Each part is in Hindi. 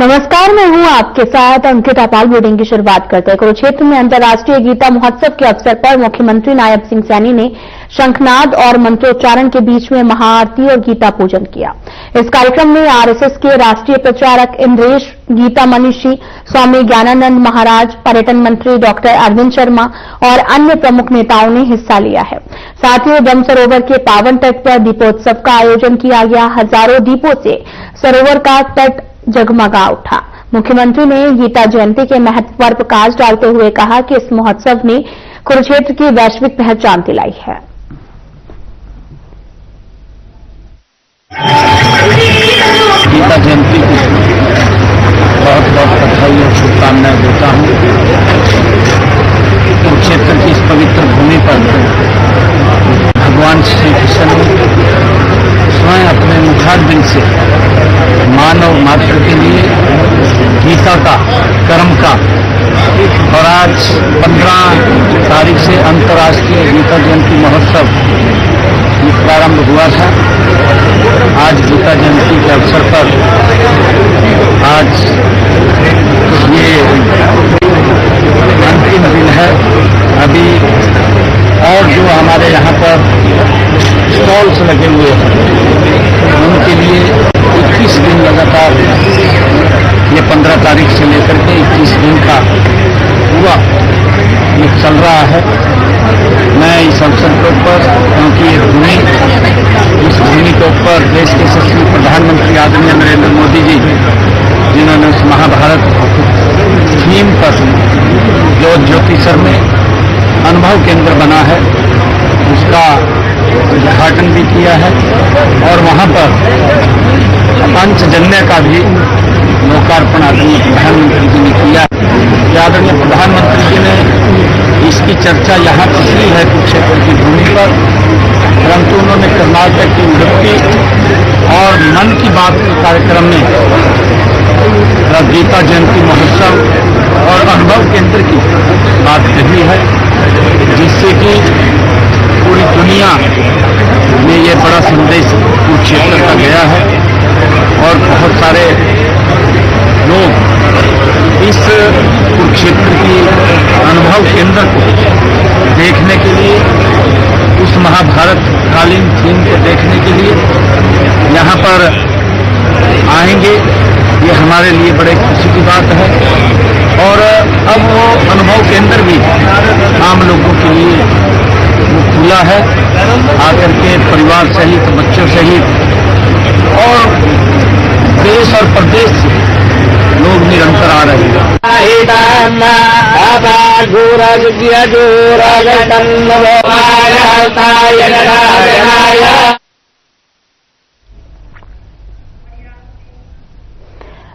नमस्कार, मैं हूं आपके साथ अंकिता पाल। बुलेटिन की शुरुआत करते हैं। कुरुक्षेत्र में अंतर्राष्ट्रीय गीता महोत्सव के अवसर पर मुख्यमंत्री नायब सिंह सैनी ने शंखनाद और मंत्रोच्चारण के बीच में महाआरती और गीता पूजन किया। इस कार्यक्रम में आरएसएस के राष्ट्रीय प्रचारक इंद्रेश, गीता मनीषी, स्वामी ज्ञानानंद महाराज, पर्यटन मंत्री डॉक्टर अरविंद शर्मा और अन्य प्रमुख नेताओं ने हिस्सा लिया है। साथ ही ब्रह्म सरोवर के पावन तट पर दीपोत्सव का आयोजन किया गया। हजारों दीपों से सरोवर का तट जगमगा उठा। मुख्यमंत्री ने गीता जयंती के महत्व पर प्रकाश डालते हुए कहा कि इस महोत्सव ने कुरुक्षेत्र की वैश्विक पहचान दिलाई है। गीता जयंती की बहुत बहुत बधाई और शुभकामनाएं देता हूं। कुरुक्षेत्र की इस पवित्र भूमि पर भगवान श्री कृष्ण ने स्वयं अपने मुखारबिंद से मानव मात्र के लिए गीता का, कर्म का, और आज 15 तारीख से अंतर्राष्ट्रीय गीता जयंती महोत्सव प्रारंभ हुआ था। आज गीता जयंती के अवसर पर आज ये अंतिम दिन है। अभी और जो हमारे यहाँ पर स्टॉल्स लगे हुए हैं उनके लिए 21 दिन लगातार, ये 15 तारीख से लेकर के 21 दिन का पूरा ये चल रहा है। मैं इस अवसर के ऊपर, क्योंकि ये भूमि, इस भूमि के ऊपर देश के यशस्वी प्रधानमंत्री आदरणीय नरेंद्र मोदी जी, जिन्होंने उस महाभारत थीम पर जो ज्योतिषर में अनुभव केंद्र बना है उसका उद्घाटन भी किया है और वहां पर पंचजन्य का भी लोकार्पण आदरणीय प्रधानमंत्री जी ने किया। आदरणीय प्रधानमंत्री जी ने इसकी चर्चा यहाँ की है कुरुक्षेत्र की भूमि पर, परंतु उन्होंने कर्नाटक की उडुपी और मन की बात के कार्यक्रम में गीता जयंती महोत्सव और अनुभव केंद्र की बात कही है, जिससे कि पूरी दुनिया में ये बड़ा संदेश कुरुक्षेत्र का गया है और बहुत सारे लोग इस कुरुक्षेत्र की अनुभव केंद्र को देखने के लिए, उस महाभारत कालीन थीम को देखने के लिए यहाँ पर आएंगे। ये हमारे लिए बड़े खुशी की बात है और अब वो अनुभव केंद्र भी आम लोगों के लिए खुला है। आकर के परिवार सहित, बच्चों सहित और देश और प्रदेश से लोग निरंतर आ रहे हैं।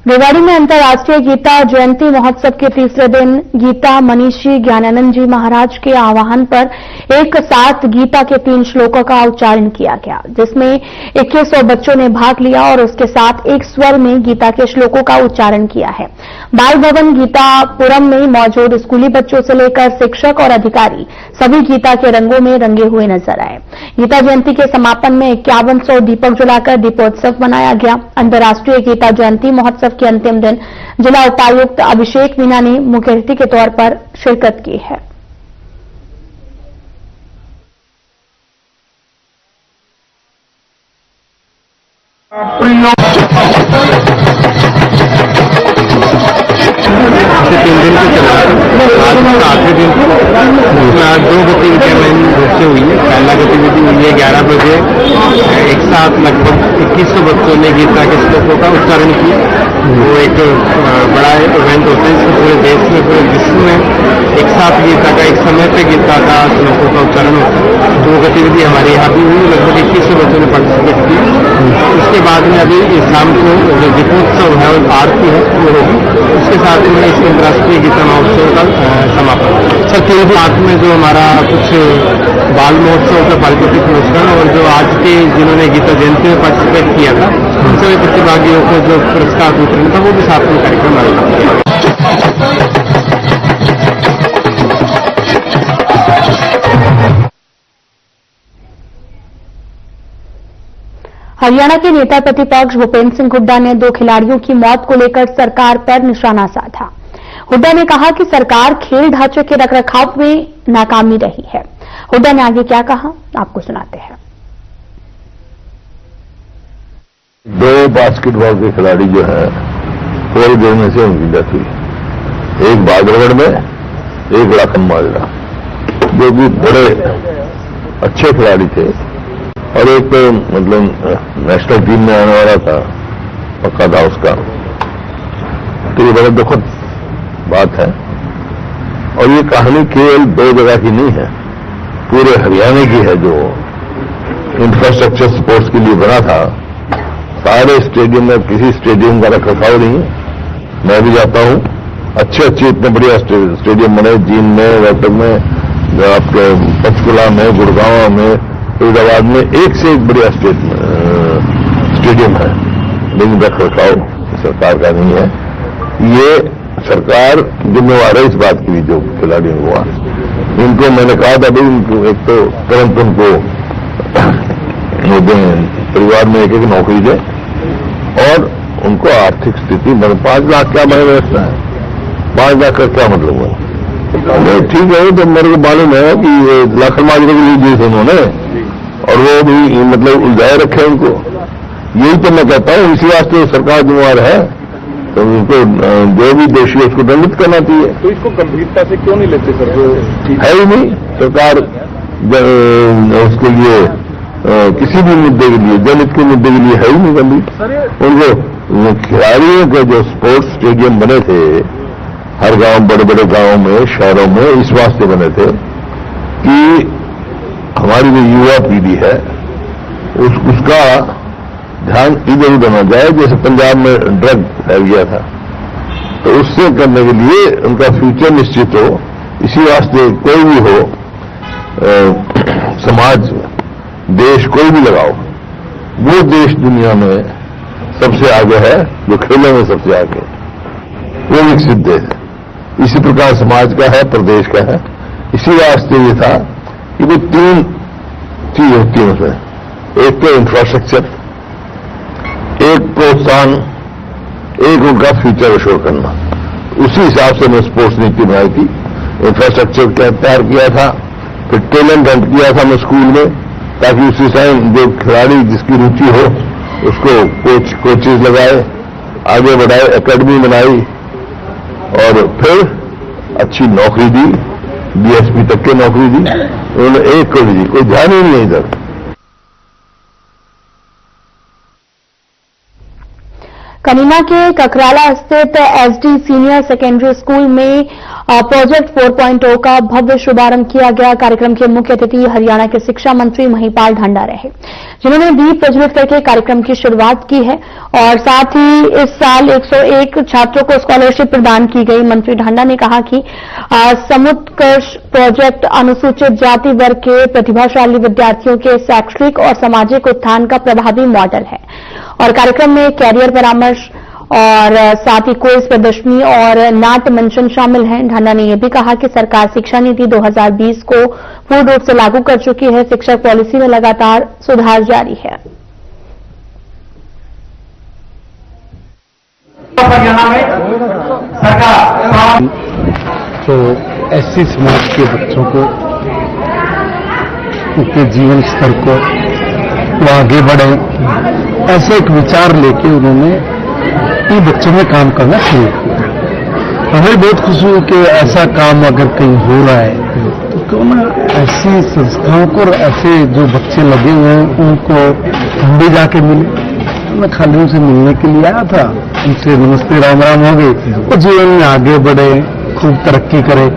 रेवाड़ी में अंतर्राष्ट्रीय गीता जयंती महोत्सव के तीसरे दिन गीता मनीषी ज्ञानानंद जी महाराज के आह्वान पर एक साथ गीता के 3 श्लोकों का उच्चारण किया गया, जिसमें 2100 बच्चों ने भाग लिया और उसके साथ एक स्वर में गीता के श्लोकों का उच्चारण किया है। बाल भवन गीतापुरम में मौजूद स्कूली बच्चों से लेकर शिक्षक और अधिकारी सभी गीता के रंगों में रंगे हुए नजर आए। गीता जयंती के समापन में 5100 दीपक जलाकर दीपोत्सव मनाया गया। अंतर्राष्ट्रीय गीता जयंती महोत्सव के अंतिम दिन जिला उपायुक्त अभिषेक मीना ने मुख्य अतिथि के तौर पर शिरकत की है। तीन दिन की चला आज का आखिरी दिन, उसमें आज 2 गतिविधियां रूप से हुई है। पहला गतिविधि हुई है 11 बजे, एक साथ लगभग 2100 बच्चों ने गीता के श्लोकों का उच्चारण किया। वो एक बड़ा इवेंट होता है, इसमें पूरे देश में, पूरे विश्व में एक साथ गीता का, एक समय पे गीता का श्लोकों का उच्चारण होता है। तो वो गतिविधि हमारे यहाँ भी हुई, लगभग 2100 बच्चों ने पार्टिसिपेट किया। उसके बाद में अभी शाम को जो दीपोत्सव है और आरती है वो होगी। उसके साथ में इस अंतर्राष्ट्रीय गीता महोत्सव का समापन। सर, तीन साथ में जो हमारा कुछ बाल महोत्सव का बालकृति पुरस्कार और जो आज के जिन्होंने गीता जयंती में पार्टिसिपेट किया था उन सभी प्रतिभागियों को जो पुरस्कार वितरण था वो भी साथ में कार्यक्रम आयोजित किया। हरियाणा के नेता प्रतिपक्ष भूपेंद्र सिंह हुड्डा ने 2 खिलाड़ियों की मौत को लेकर सरकार पर निशाना साधा। हुड्डा ने कहा कि सरकार खेल ढांचे के रखरखाव में नाकामी रही है। हुड्डा ने आगे क्या कहा, आपको सुनाते हैं। 2 बास्केटबॉल के खिलाड़ी जो है पोल गिरने से उनकी डेथ हुई। एक बागरगढ़ में, एक लाखम माजरा, जो भी बड़े अच्छे खिलाड़ी थे और एक तो मतलब नेशनल टीम में आने वाला था, पक्का था उसका। तो ये बड़ा दुखद बात है और ये कहानी केवल 2 जगह की नहीं है, पूरे हरियाणा की है। जो इंफ्रास्ट्रक्चर स्पोर्ट्स के लिए बना था, सारे स्टेडियम में किसी स्टेडियम का रखरखाव नहीं है। मैं भी जाता हूं, अच्छे इतने बढ़िया स्टेडियम बने, जींद में, रोहतक में, आपके पंचकुला में, गुड़गांव में, फरीदाबाद में, एक से एक बढ़िया स्टेडियम है, लेकिन रखरखाव सरकार का नहीं है। ये सरकार जिम्मेवार है इस बात की भी, जो खिलाड़ियों को हुआ। इनको मैंने कहा था भाई, इनको एक तो तुरंत उनको परिवार में एक नौकरी दे और उनको आर्थिक स्थिति 5 लाख क्या महीने रखना है, 5 लाख का क्या मतलब हुआ? ठीक है, तो मेरे को मालूम है कि लाखन माजरे के लिए दिए थे उन्होंने और वो भी मतलब उलझाए रखे उनको। यही तो मैं कहता हूं, इसी वास्ते सरकार जिम्मेवार है, तो उनको जो भी दोषी है उसको दंडित करना चाहिए। तो इसको गंभीरता से क्यों नहीं लेते सर? है ही नहीं सरकार उसके लिए, किसी भी मुद्दे के लिए, दलित के मुद्दे के लिए है ही नहीं गंभीर। उनको खिलाड़ियों के जो स्पोर्ट्स स्टेडियम बने थे हर गांव, बड़े बड़े गांवों में, शहरों में, इस वास्ते बने थे कि हमारी जो युवा पीढ़ी है उसका ध्यान इधर उधर न जाए। जैसे पंजाब में ड्रग फैल गया था, तो उससे करने के लिए उनका फ्यूचर निश्चित हो, इसी वास्ते कोई भी हो, समाज, देश कोई भी लगाओ, वो देश दुनिया में सबसे आगे है जो खेलों में सबसे आगे, वो विकसित देश है। इसी प्रकार समाज का है, प्रदेश का है। इसी वास्ते ये था कि वो 3 चीज होती है उसमें, एक तो इंफ्रास्ट्रक्चर, एक प्रोत्साहन, एक उनका फ्यूचर एश्योर करना। उसी हिसाब से मैं स्पोर्ट्स नीति बनाई थी। इंफ्रास्ट्रक्चर तैयार किया था, फिर टैलेंट हंट किया था मैं स्कूल में, ताकि उसी टाइम जो खिलाड़ी जिसकी रुचि हो उसको कोचेज लगाए, आगे बढ़ाए, एकेडमी बनाई और फिर अच्छी नौकरी दी, डीएसपी तक की नौकरी दी। उन्होंने एक को दी, कोई ध्यान ही नहीं इधर। कनीना के ककराला स्थित एसडी सीनियर सेकेंडरी स्कूल में प्रोजेक्ट 4.0 का भव्य शुभारंभ किया गया। कार्यक्रम के मुख्य अतिथि हरियाणा के शिक्षा मंत्री महिपाल ढांडा रहे, जिन्होंने दीप प्रज्वलित करके कार्यक्रम की शुरुआत की है और साथ ही इस साल 101 छात्रों को स्कॉलरशिप प्रदान की गई। मंत्री ढांडा ने कहा कि समुत्कर्ष प्रोजेक्ट अनुसूचित जाति वर्ग के प्रतिभाशाली विद्यार्थियों के शैक्षणिक और सामाजिक उत्थान का प्रभावी मॉडल है और कार्यक्रम में कैरियर परामर्श और साथ ही क्विज प्रदर्शनी और नाट्य मंचन शामिल हैं। ढांडा ने यह भी कहा कि सरकार शिक्षा नीति 2020 को पूर्ण रूप से लागू कर चुकी है। शिक्षा पॉलिसी में लगातार सुधार जारी है। तो एससी समाज के बच्चों को, उनके जीवन स्तर को वो आगे बढ़े, ऐसे एक विचार लेके उन्होंने इन बच्चों में काम करना शुरू किया। हमें बहुत खुशी हुई कि ऐसा काम अगर कहीं हो रहा है तो क्यों ना ऐसी संस्थाओं को और ऐसे जो बच्चे लगे हुए हैं उनको हम भी जाके मिले। मैं खाली उनसे मिलने के लिए आया था, उनसे नमस्ते राम राम हो गई। वो जीवन में आगे बढ़े, खूब तरक्की करे।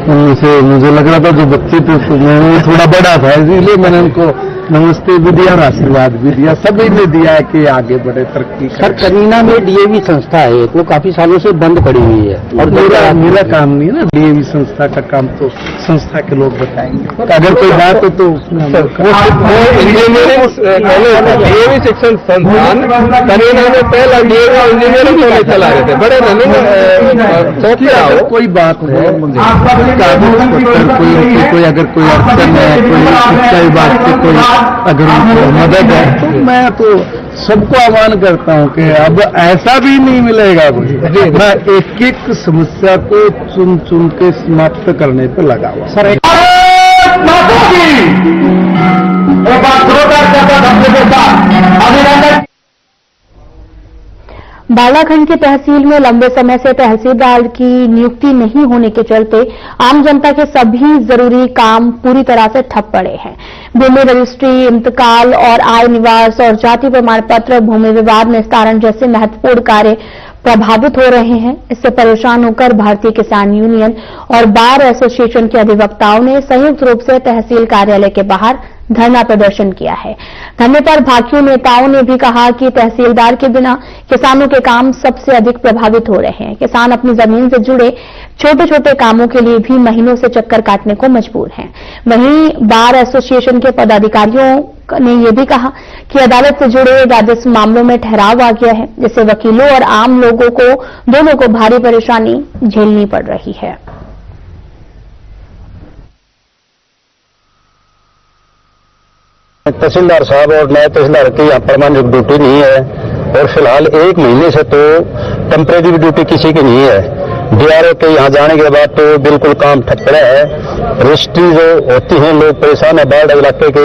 उनमें से मुझे लग रहा था जो बच्चे थे उन्होंने थोड़ा बड़ा था, इसलिए मैंने उनको नमस्ते भी दिया और आशीर्वाद भी दिया। सभी ने दिया है कि आगे बढ़े, तरक्की करें। सर, कनीना में डीएवी संस्था है, वो काफी सालों से बंद पड़ी हुई है और मेरा काम नहीं है ना डीएवी संस्था का काम, तो संस्था के लोग बताएंगे। अगर कोई बात हो तो इंजीनियरिंग डीएवी शिक्षण संस्थान कनीना में पहला डीएवी इंजीनियरिंग कॉलेज चला रहे थे, बड़े कोई बात है, कागज पत्र कोई अगर कोई अड़चन है, कोई शिक्षा विभाग के कोई अगर उनको मदद है तो मैं तो सबको आह्वान करता हूं कि अब ऐसा भी नहीं मिलेगा कोई। मैं एक एक समस्या को चुन चुन के समाप्त करने पर लगा हुआ। सर बालाखंड की तहसील में लंबे समय से तहसीलदार की नियुक्ति नहीं होने के चलते आम जनता के सभी जरूरी काम पूरी तरह से ठप पड़े हैं। भूमि रजिस्ट्री, इंतकाल और आय निवास और जाति प्रमाण पत्र, भूमि विवाद निस्तारण जैसे महत्वपूर्ण कार्य प्रभावित हो रहे हैं। इससे परेशान होकर भारतीय किसान यूनियन और बार एसोसिएशन के अधिवक्ताओं ने संयुक्त रूप से तहसील कार्यालय के बाहर धरना प्रदर्शन किया है। धरने पर भाकियू नेताओं ने भी कहा कि तहसीलदार के बिना किसानों के काम सबसे अधिक प्रभावित हो रहे हैं। किसान अपनी जमीन से जुड़े छोटे छोटे कामों के लिए भी महीनों से चक्कर काटने को मजबूर हैं। वहीं बार एसोसिएशन के पदाधिकारियों ने यह भी कहा कि अदालत से जुड़े राजस्व मामलों में ठहराव आ गया है, जिससे वकीलों और आम लोगों को दोनों को भारी परेशानी झेलनी पड़ रही है। तहसीलदार साहब और नए तहसीलदार की यहाँ परमानेंट ड्यूटी नहीं है और फिलहाल 1 महीने से तो टेम्परेरी ड्यूटी किसी की नहीं है। डीआरओ के यहाँ जाने के बाद तो बिल्कुल काम ठप पड़ा है। रजिस्ट्री जो होती है, लोग परेशान है। बाढ़ इलाके के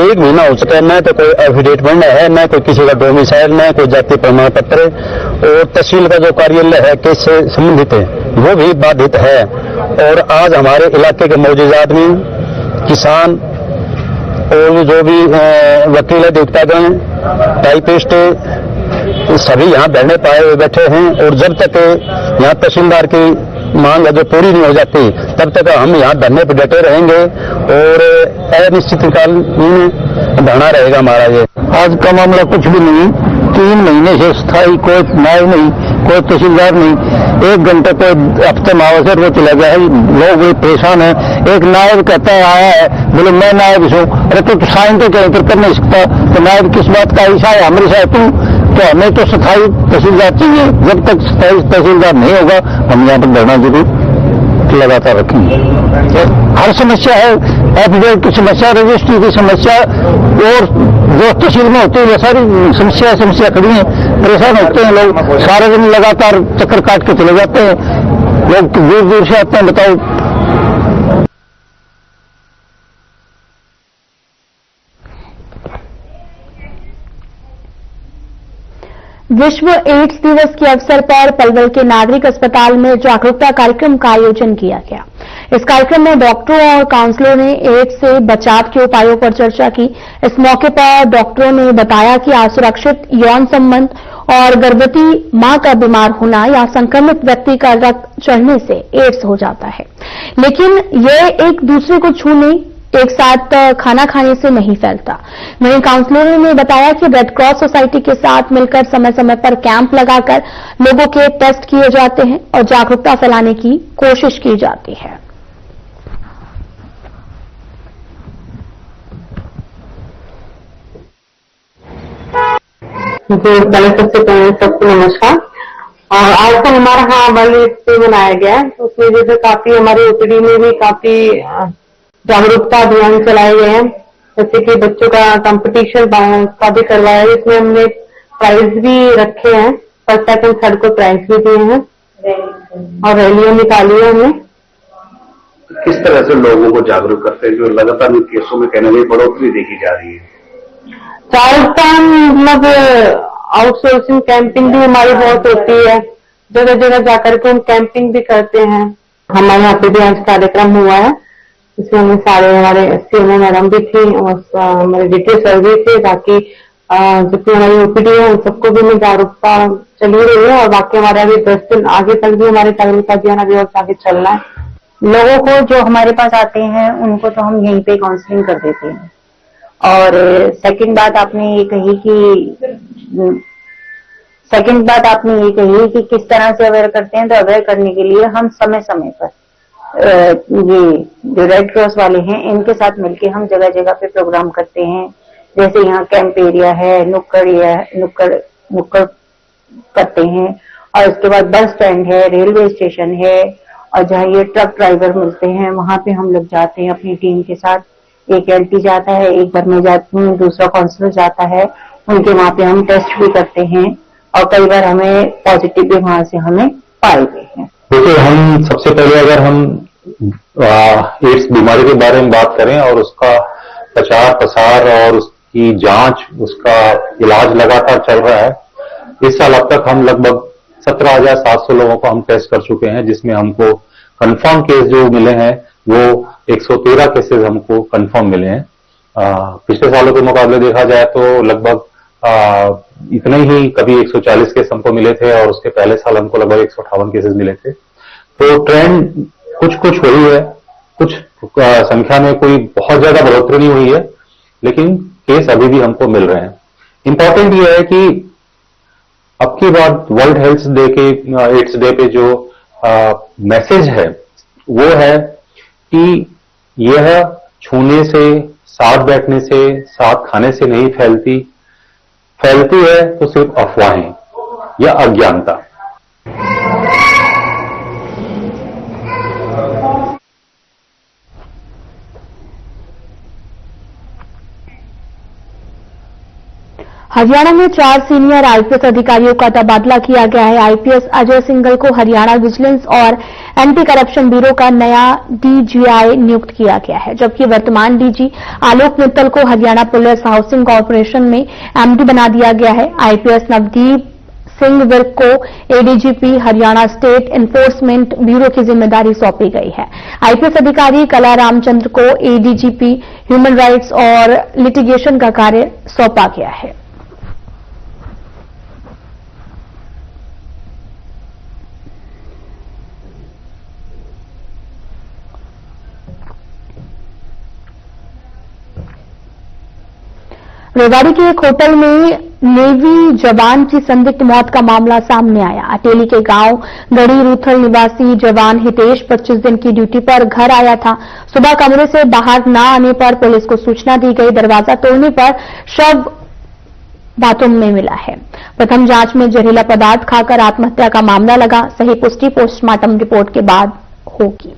1 महीना हो चुका है, न तो कोई एफिडेविट बनना है, न कोई किसी का डोमिसाइल, न कोई जाति प्रमाण पत्र। और तहसील का जो कार्यालय है केस से संबंधित है वो भी बाधित है। और आज हमारे इलाके के मौजूद आदमी, किसान और जो भी वकील है, अधिवक्तागण, टाइपिस्ट, सभी यहाँ धरने पाए हुए बैठे हैं। और जब तक यहाँ तहसीलदार की मांग जो पूरी नहीं हो जाती तब तक हम यहाँ धरने पर डटे रहेंगे और अनिश्चितकाल धरना रहेगा हमारा। ये आज का मामला कुछ भी नहीं, 3 महीने से स्थायी कोई न्याय नहीं, कोई तहसीलदार नहीं। 1 घंटे कोई हफ्ते मावसर वो चला गया है, लोग भी परेशान है। एक नायब कहता है आया है, बोले मैं नायब हूँ। अरे तो साइन तो कहीं पर कर नहीं सकता, तो नायब किस बात का ऐसा है हमारे साथ तू? तो हमें तो स्थायी तहसीलदार चाहिए। जब तक स्थायी तहसीलदार नहीं होगा हम यहाँ पर धरना जरूर लगातार रखेंगे। हर समस्या है, एफिडेविट की समस्या, रजिस्ट्री की समस्या और जो तहसील में होती है वो सारी समस्या खड़ी है। परेशान होते हैं लोग, सारे दिन लगातार चक्कर काट के चले जाते हैं। लोग दूर दूर से आते हैं। बताओ, विश्व एड्स दिवस के अवसर पर पलवल के नागरिक अस्पताल में जागरूकता कार्यक्रम का आयोजन किया गया। इस कार्यक्रम में डॉक्टरों और काउंसलरों ने एड्स से बचाव के उपायों पर चर्चा की। इस मौके पर डॉक्टरों ने बताया कि असुरक्षित यौन संबंध और गर्भवती मां का बीमार होना या संक्रमित व्यक्ति का रक्त चढ़ने से एड्स हो जाता है, लेकिन यह एक दूसरे को छूने, एक साथ खाना खाने से नहीं फैलता। वहीं काउंसलरों ने बताया कि रेड क्रॉस सोसाइटी के साथ मिलकर समय समय पर कैंप लगाकर लोगों के टेस्ट किए जाते हैं और जागरूकता फैलाने की कोशिश की जाती है। पहले सबसे पहले सबको नमस्कार। और आज तो हमारा वर्ल्ड डे मनाया गया है, उसमें जैसे काफी हमारी ओपीडी में भी काफी जागरूकता अभियान चलाए गए हैं। जैसे कि बच्चों का कंपटीशन का भी करवाया है, इसमें हमने प्राइज भी रखे हैं, फर्स्ट सेकंड थर्ड को प्राइज भी दिए हैं और रैलियां निकाली है हमने। किस तरह से लोगों को जागरूक करते हैं जो लगातार इन केसों में कहने में बढ़ोतरी देखी जा रही है? जागरूकता मतलब आउटसोर्सिंग कैंपिंग भी हमारी बहुत होती है, जगह जगह जाकर के हम कैंपिंग भी करते हैं। हमारे यहाँ पे भी आज कार्यक्रम हुआ है, इसमें हमें सारे हमारे एसपीएमओ मैडम भी थी और हमारे डीटीओ सर भी थे, बाकी जितनी हमारी ओपीडी है उन सबको भी हमें जागरूकता चली रही है। और बाकी हमारे अभी 10 दिन आगे तक भी हमारे जागरूकता अभियान अभी और आगे चलना है। लोगों को जो हमारे पास आते हैं उनको तो हम यहीं पे काउंसलिंग कर देते हैं। और सेकंड बात आपने ये कही कि किस तरह से अवेयर करते हैं, तो अवेयर करने के लिए हम समय समय पर ये जो रेड क्रॉस वाले हैं इनके साथ मिलके हम जगह जगह पे प्रोग्राम करते हैं। जैसे यहाँ कैंप एरिया है, नुक्कड़ करते हैं, और उसके बाद बस स्टैंड है, रेलवे स्टेशन है, और जहाँ ये ट्रक ड्राइवर मिलते हैं वहां पे हम लोग जाते हैं अपनी टीम के साथ। एक एलटी जाता है, एक बार मैं जाती हूँ, दूसरा काउंसलर जाता है, उनके वहां पे हम टेस्ट भी करते हैं और कई बार हमें पॉजिटिव भी वहां से हमें पाए गए हैं। देखिए, हम सबसे पहले अगर हम एड्स बीमारी के बारे में बात करें और उसका प्रचार प्रसार और उसकी जांच, उसका इलाज लगातार चल रहा है। इस साल अब तक हम लगभग 17,700 लोगों को हम टेस्ट कर चुके हैं, जिसमें हमको कंफर्म केस जो मिले हैं वो 113 केसेस हमको कंफर्म मिले हैं। पिछले सालों के मुकाबले देखा जाए तो लगभग इतने ही, कभी 140 केस हमको मिले थे और उसके पहले साल हमको लगभग 158 केसेस मिले थे। तो ट्रेंड कुछ हुई है, कुछ संख्या में कोई बहुत ज्यादा बढ़ोतरी नहीं हुई है, लेकिन केस अभी भी हमको मिल रहे हैं। इंपॉर्टेंट ये है कि अब की बात वर्ल्ड हेल्थ डे के एड्स डे पे जो मैसेज है वो है कि यह छूने से, साथ बैठने से, साथ खाने से नहीं फैलती है तो सिर्फ अफवाहें या अज्ञानता। हरियाणा में 4 सीनियर आईपीएस अधिकारियों का तबादला किया गया है। आईपीएस अजय सिंघल को हरियाणा विजिलेंस और एंटी करप्शन ब्यूरो का नया डीजीआई नियुक्त किया गया है, जबकि वर्तमान डीजी आलोक मित्तल को हरियाणा पुलिस हाउसिंग कॉर्पोरेशन में एमडी बना दिया गया है। आईपीएस नवदीप सिंह विर्क को ADGP Haryana state enforcement bureau की जिम्मेदारी सौंपी गई है। आईपीएस अधिकारी कला रामचंद्र को एडीजीपी ह्यूमन राइट्स और लिटिगेशन का कार्य सौंपा गया है। रेवाड़ी के एक होटल में नेवी जवान की संदिग्ध मौत का मामला सामने आया। अटेली के गांव गढ़ी रूथल निवासी जवान हितेश 25 दिन की ड्यूटी पर घर आया था। सुबह कमरे से बाहर न आने पर पुलिस को सूचना दी गई। दरवाजा तोड़ने पर शव बाथरूम में मिला है। प्रथम जांच में जहरीला पदार्थ खाकर आत्महत्या का मामला लगा। सही पुष्टि पोस्टमार्टम रिपोर्ट के बाद होगी।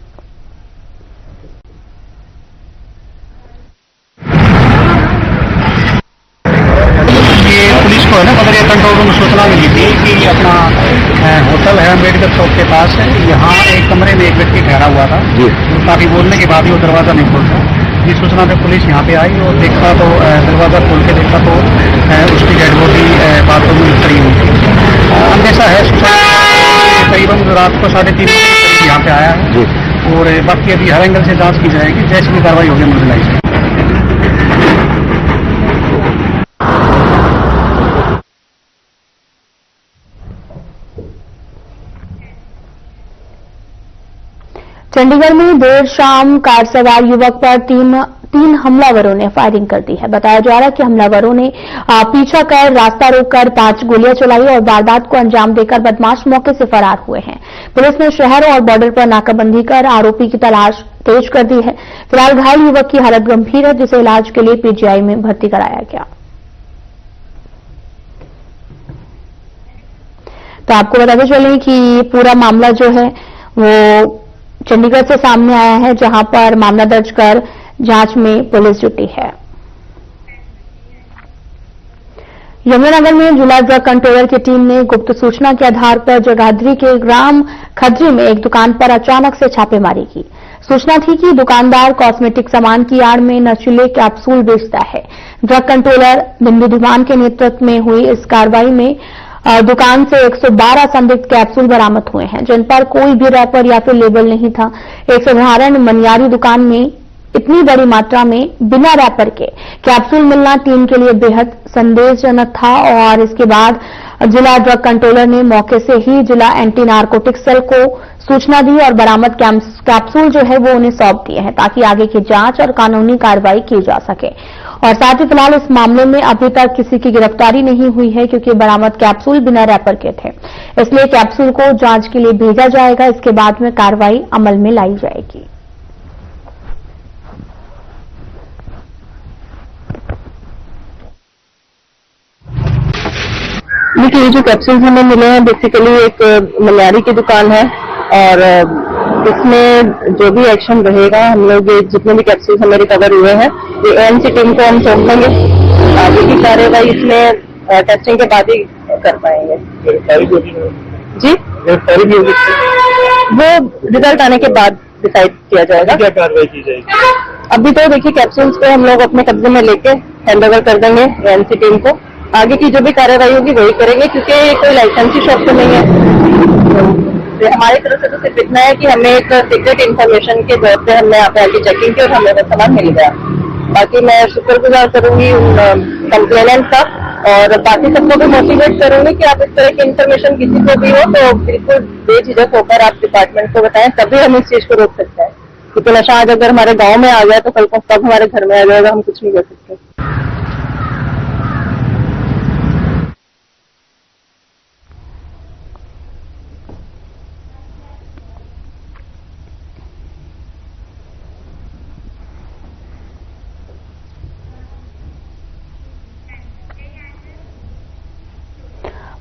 पुलिस को है ना बदरिया कंट्रोल रूम सूचना मिली थी कि अपना होटल है अम्बेडकर चौक के पास है, यहाँ एक कमरे में एक व्यक्ति ठहरा हुआ था। काफी बोलने के बाद ही वो दरवाजा नहीं खोलता। इस सूचना पे पुलिस यहाँ पे आई और देखा तो दरवाजा खोल के देखा तो उसकी डेड बॉडी बाथरूम में खड़ी हुई थी। अंदेशा है करीबन रात को 3:30 यहाँ पे आया है और बाकी अभी हर एंगल से जांच की जाएगी, जैसी भी कार्रवाई होगी मुझे से। चंडीगढ़ में देर शाम कार सवार युवक पर तीन हमलावरों ने फायरिंग कर दी है। बताया जा रहा है कि हमलावरों ने पीछा कर रास्ता रोककर 5 गोलियां चलाई और वारदात को अंजाम देकर बदमाश मौके से फरार हुए हैं। पुलिस ने शहर और बॉर्डर पर नाकाबंदी कर आरोपी की तलाश तेज कर दी है। फिलहाल घायल युवक की हालत गंभीर है, जिसे इलाज के लिए पीजीआई में भर्ती कराया गया। तो आपको बताते चलें कि पूरा मामला जो है वो चंडीगढ़ से सामने आया है, जहां पर मामला दर्ज कर जांच में पुलिस जुटी है। यमुनानगर में जिला ड्रग कंट्रोलर की टीम ने गुप्त सूचना के आधार पर जगाधरी के ग्राम खद्री में एक दुकान पर अचानक से छापेमारी की। सूचना थी कि दुकानदार कॉस्मेटिक सामान की आड़ में नशीले कैप्सूल बेचता है। ड्रग कंट्रोलर बिंदु धीमान के नेतृत्व में हुई इस कार्रवाई में दुकान से 112 संदिग्ध कैप्सूल बरामद हुए हैं, जिन पर कोई भी रैपर या फिर लेबल नहीं था। एक साधारण मनियारी दुकान में इतनी बड़ी मात्रा में बिना रैपर के कैप्सूल मिलना टीम के लिए बेहद संदेहजनक था और इसके बाद जिला ड्रग कंट्रोलर ने मौके से ही जिला एंटी नारकोटिक सेल को सूचना दी और बरामद कैप्सूल जो है वो उन्हें सौंप दिए हैं, ताकि आगे की जांच और कानूनी कार्रवाई की जा सके। और साथ ही फिलहाल इस मामले में अभी तक किसी की गिरफ्तारी नहीं हुई है, क्योंकि बरामद कैप्सूल बिना रैपर के थे। इसलिए कैप्सूल को जांच के लिए भेजा जाएगा। इसके बाद में कार्रवाई अमल में लाई जाएगी। देखिए, ये जो कैप्सूल्स हमें मिले हैं बेसिकली एक मनियारी की दुकान है और इसमें जो भी एक्शन रहेगा, हम लोग ये जितने भी कैप्सूल्स हमें रिकवर हुए हैं ये एएनसी टीम को हम सौंप देंगे। आगे की कार्यवाही इसमें टेस्टिंग के बाद ही कर पाएंगे। जी, वो रिजल्ट आने के बाद डिसाइड किया जाएगा। क्या कार्रवाई की जाएगी? अभी तो देखिए कैप्सूल्स को हम लोग अपने कब्जे में लेके हैंड ओवर कर देंगे एएनसी टीम को। आगे की जो भी कार्रवाई होगी वही करेंगे, क्योंकि कोई लाइसेंसी शॉप तो नहीं है। तो हमारी तरफ से तो सिर्फ इतना है कि हमें एक सीक्रेट इन्फॉर्मेशन के तौर पे हमने यहाँ पे आके चेकिंग की और हमें वो सामान मिल गया। बाकी मैं शुक्रगुजार करूंगी कंप्लेनेंट का और बाकी सबको भी मोटिवेट करूंगी कि आप इस तरह की इन्फॉर्मेशन किसी को भी हो तो बिल्कुल बेझिझक होकर आप डिपार्टमेंट को बताएं, तभी हम इस चीज को रोक सकते हैं। क्योंकि नशा आज अगर हमारे गाँव में आ गया तो कल को कब हमारे घर में आ जाएगा हम कुछ नहीं कर सकते।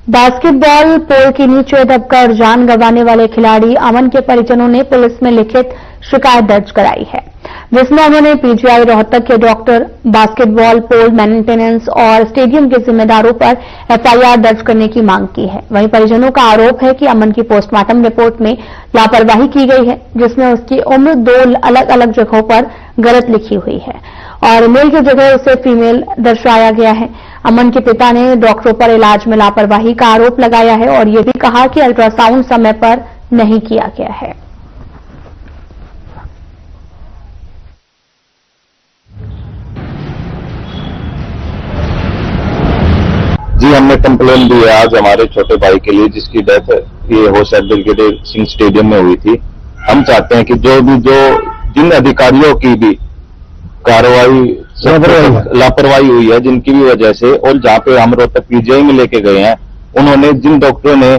बास्केटबॉल पोल के नीचे दबकर जान गंवाने वाले खिलाड़ी अमन के परिजनों ने पुलिस में लिखित शिकायत दर्ज कराई है, जिसमें उन्होंने पीजीआई रोहतक के डॉक्टर, बास्केटबॉल पोल मेंटेनेंस और स्टेडियम के जिम्मेदारों पर एफआईआर दर्ज करने की मांग की है। वहीं परिजनों का आरोप है कि अमन की पोस्टमार्टम रिपोर्ट में लापरवाही की गई है, जिसमें उसकी उम्र 2 अलग अलग जगहों पर गलत लिखी हुई है और मेल की जगह उसे फीमेल दर्शाया गया है। अमन के पिता ने डॉक्टरों पर इलाज में लापरवाही का आरोप लगाया है और ये भी कहा कि अल्ट्रासाउंड समय पर नहीं किया गया है। जी, हमने कंप्लेन दी है आज हमारे छोटे भाई के लिए जिसकी डेथ ये होशर ब्रिगेडियर सिंह स्टेडियम में हुई थी। हम चाहते हैं कि जिन अधिकारियों की भी कार्रवाई लापरवाही हुई है, जिनकी भी वजह से, और जहां पे हम रोहतक पीजीआई में लेके गए हैं, उन्होंने जिन डॉक्टरों ने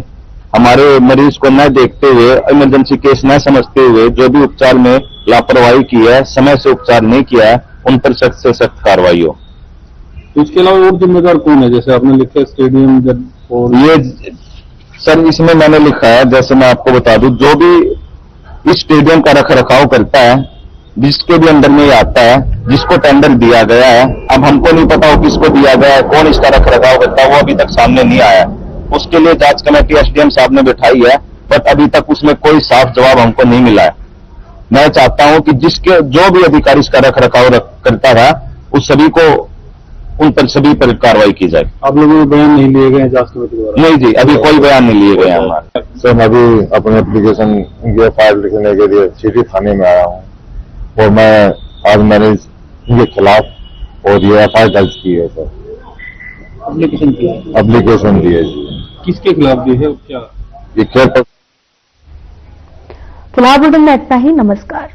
हमारे मरीज को न देखते हुए, इमरजेंसी केस न समझते हुए जो भी उपचार में लापरवाही की है, समय से उपचार नहीं किया है, उन पर सख्त से सख्त कार्रवाई हो। इसके अलावा और जिम्मेदार कौन है? जैसे आपने लिखा स्टेडियम और ये सर इसमें मैंने लिखा है, जैसे मैं आपको बता दूं, जो भी इस स्टेडियम का रख रखाव करता है, जिसके भी अंदर में ये आता है, जिसको टेंडर दिया गया है, अब हमको नहीं पता हो किसको दिया गया है, कौन इसका रख रखाव करता है, वो अभी तक सामने नहीं आया। उसके लिए जांच कमेटी एसडीएम साहब ने बिठाई है, बट अभी तक उसमें कोई साफ जवाब हमको नहीं मिला है। मैं चाहता हूं कि जो भी अधिकारी इसका रख रखाव करता था, उस सभी को उन पर सभी पर कार्रवाई की जाए। आप लोगों को बयान नहीं लिए गए जांच कमेटी द्वारा? नहीं जी, अभी कोई बयान नहीं लिए गए हमारे। सर, मैं अभी अपने एप्लीकेशन एफआईआर लिखने के लिए सिटी थाने में आया हूँ और मैंने इनके खिलाफ और ये एफआईआर दर्ज की है सर। एप्लीकेशन दी है जी। किसके खिलाफ दी है? क्या फिलहाल बुलेटिन में इतना ही। नमस्कार।